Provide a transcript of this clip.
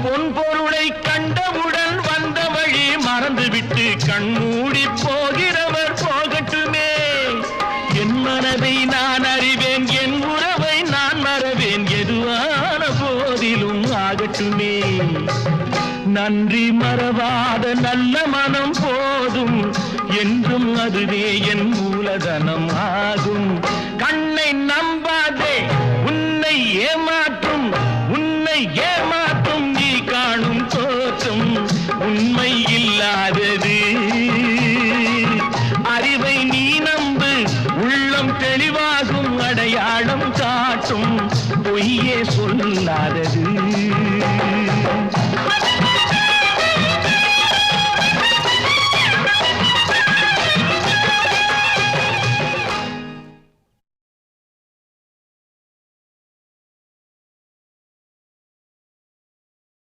பொன் பொருளை கண்டவுடன் வந்த வழி மறந்துவிட்டு கண்மூடி போகிறவர் போகட்டுமே. என் மனதை நான் அறிவேன், என் உறவை நான் மறவேன், எதுவான போதிலும் ஆகட்டுமே. நன்றி மறவாத நல்ல மனம் போதும், என்றும் அதுவே என் மூலதனம் ஆகும். கண்ணை நம்பி